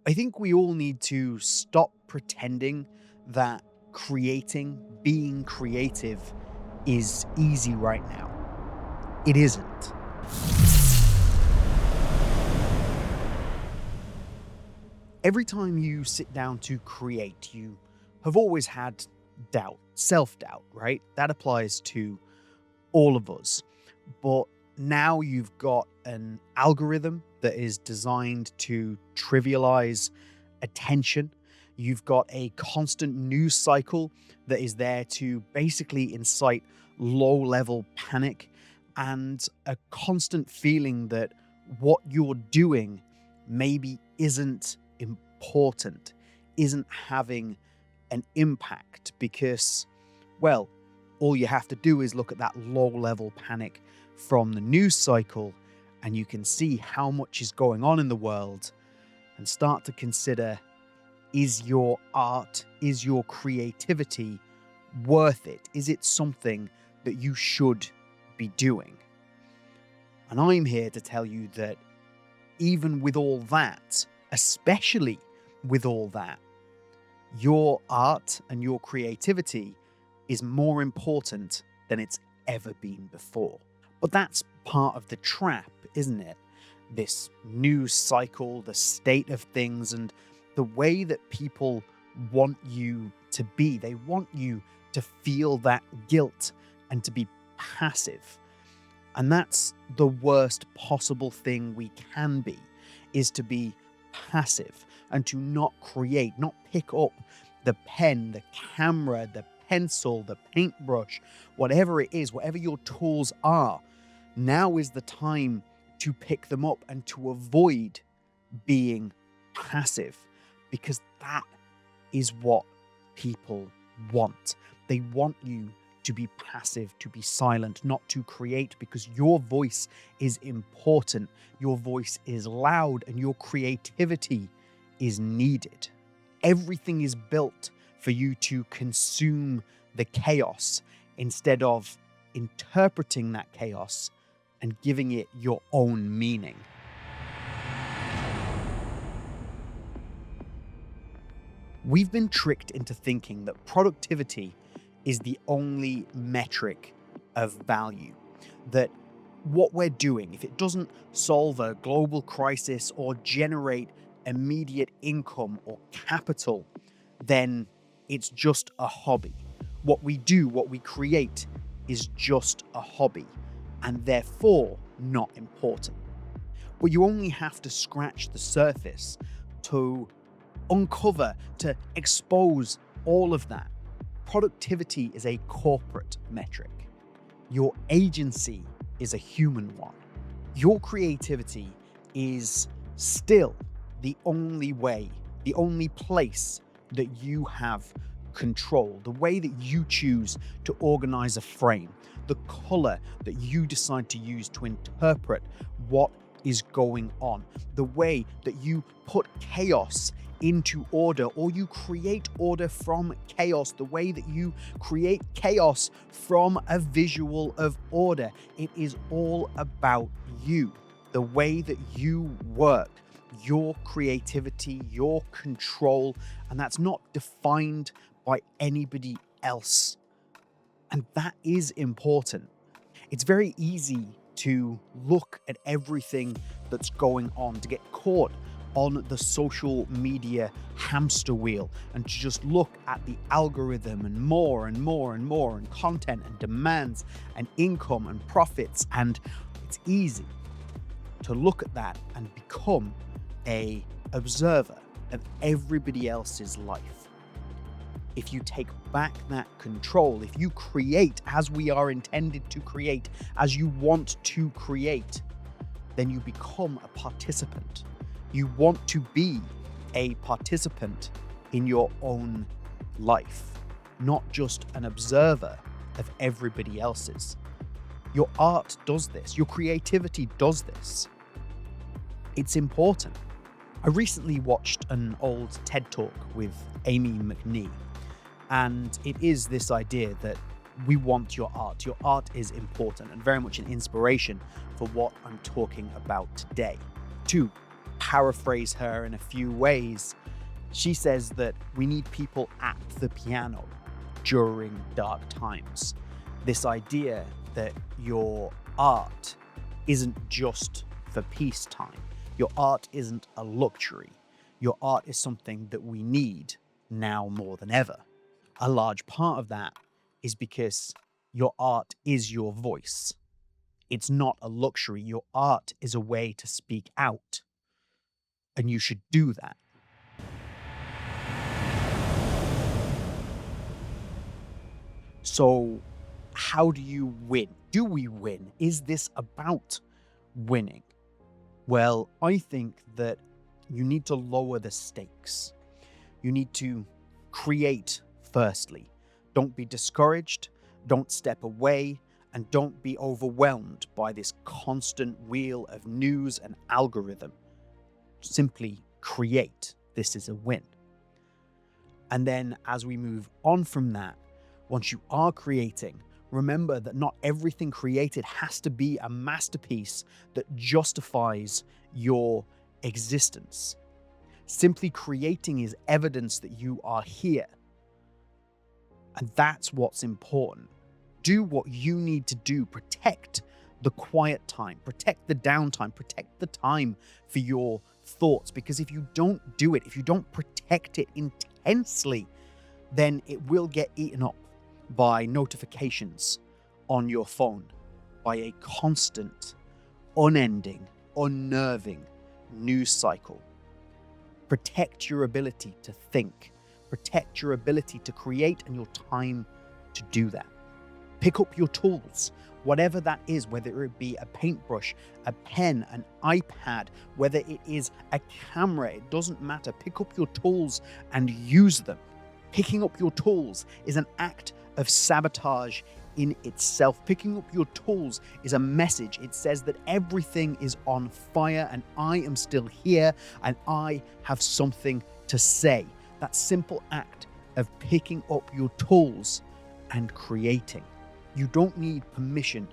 I think we all need to stop pretending that being creative is easy right now. It isn't. Every time you sit down to create, you have always had doubt, self doubt, right? That applies to all of us. But now you've got an algorithm that is designed to trivialize attention. You've got a constant news cycle that is there to basically incite low level panic and a constant feeling that what you're doing maybe isn't important, isn't having an impact because, well, all you have to do is look at that low level panic from the news cycle and you can see how much is going on in the world and start to consider, is your art, is your creativity worth it? Is it something that you should be doing? And I'm here to tell you that even with all that, especially with all that, your art and your creativity is more important than it's ever been before. But that's part of the trap, isn't it? This news cycle, the state of things, and the way that people want you to be. They want you to feel that guilt and to be passive. And that's the worst possible thing we can be, is to be passive and to not create, not pick up the pen, the camera, the pencil, the paintbrush, whatever it is, whatever your tools are. Now is the time to pick them up and to avoid being passive, because that is what people want. They want you to be passive, to be silent, not to create, because your voice is important, your voice is loud, and your creativity is needed. Everything is built for you to consume the chaos instead of interpreting that chaos and giving it your own meaning. We've been tricked into thinking that productivity is the only metric of value, that what we're doing, if it doesn't solve a global crisis or generate immediate income or capital, then it's just a hobby. What we do, what we create, is just a hobby and therefore not important. But you only have to scratch the surface to uncover, to expose all of that. Productivity is a corporate metric. Your agency is a human one. Your creativity is still the only way, the only place that you have control, the way that you choose to organize a frame, the color that you decide to use to interpret what is going on, the way that you put chaos into order, or you create order from chaos, the way that you create chaos from a visual of order. It is all about you, the way that you work, your creativity, your control, and that's not defined by anybody else. And that is important. It's very easy to look at everything that's going on, to get caught on the social media hamster wheel and to just look at the algorithm and more and more and more and content and demands and income and profits. And it's easy to look at that and become a observer of everybody else's life. If you take back that control, if you create as we are intended to create, as you want to create, then you become a participant. You want to be a participant in your own life, not just an observer of everybody else's. Your art does this. Your creativity does this. It's important. I recently watched an old TED Talk with Amiee and McNee, and it is this idea that we want your art. Your art is important and very much an inspiration for what I'm talking about today. To paraphrase her in a few ways, she says that we need people at the piano during dark times. This idea that your art isn't just for peacetime. Your art isn't a luxury. Your art is something that we need now more than ever. A large part of that is because your art is your voice. It's not a luxury. Your art is a way to speak out, and you should do that. So, how do you win? Do we win? Is this about winning? Well, I think that you need to lower the stakes. You need to create firstly. Don't be discouraged, don't step away, and don't be overwhelmed by this constant wheel of news and algorithm. Simply create. This is a win. And then as we move on from that, once you are creating, remember that not everything created has to be a masterpiece that justifies your existence. Simply creating is evidence that you are here. And that's what's important. Do what you need to do. Protect the quiet time, protect the downtime, protect the time for your thoughts. Because if you don't do it, if you don't protect it intensely, then it will get eaten up by notifications on your phone, by a constant, unending, unnerving news cycle. Protect your ability to think, protect your ability to create and your time to do that. Pick up your tools, whatever that is, whether it be a paintbrush, a pen, an iPad, whether it is a camera, it doesn't matter. Pick up your tools and use them. Picking up your tools is an act of sabotage in itself. Picking up your tools is a message. It says that everything is on fire and I am still here and I have something to say. That simple act of picking up your tools and creating. You don't need permission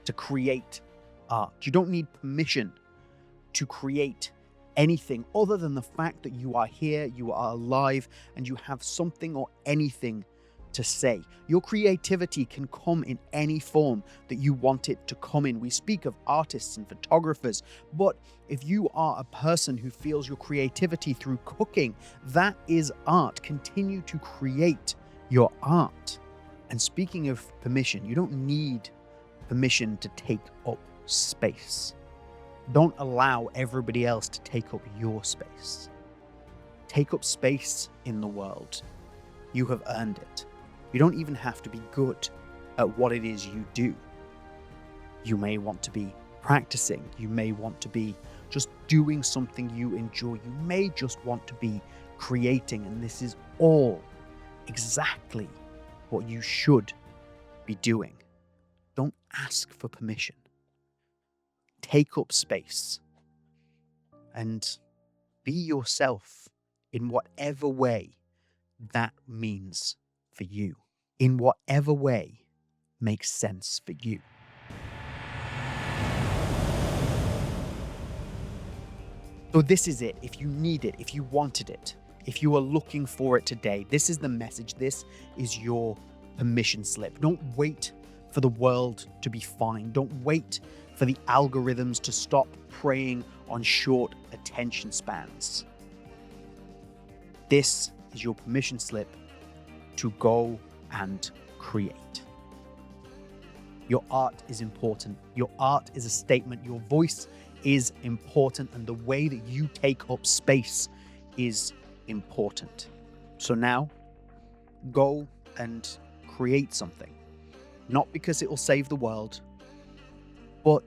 to create art. You don't need permission to create anything other than the fact that you are here, you are alive, and you have something or anything to say. Your creativity can come in any form that you want it to come in. We speak of artists and photographers, but if you are a person who feels your creativity through cooking, that is art. Continue to create your art. And speaking of permission, you don't need permission to take up space. Don't allow everybody else to take up your space. Take up space in the world. You have earned it. You don't even have to be good at what it is you do. You may want to be practicing. You may want to be just doing something you enjoy. You may just want to be creating. And this is all exactly what you should be doing. Don't ask for permission. Take up space and be yourself in whatever way that means for you, in whatever way makes sense for you. So this is it. If you need it, if you wanted it, if you are looking for it today, this is the message. This is your permission slip. Don't wait for the world to be fine. Don't wait for the algorithms to stop preying on short attention spans. This is your permission slip to go and create. Your art is important. Your art is a statement. Your voice is important. And the way that you take up space is important. So now, go and create something. Not because it will save the world, but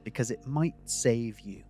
because it might save you.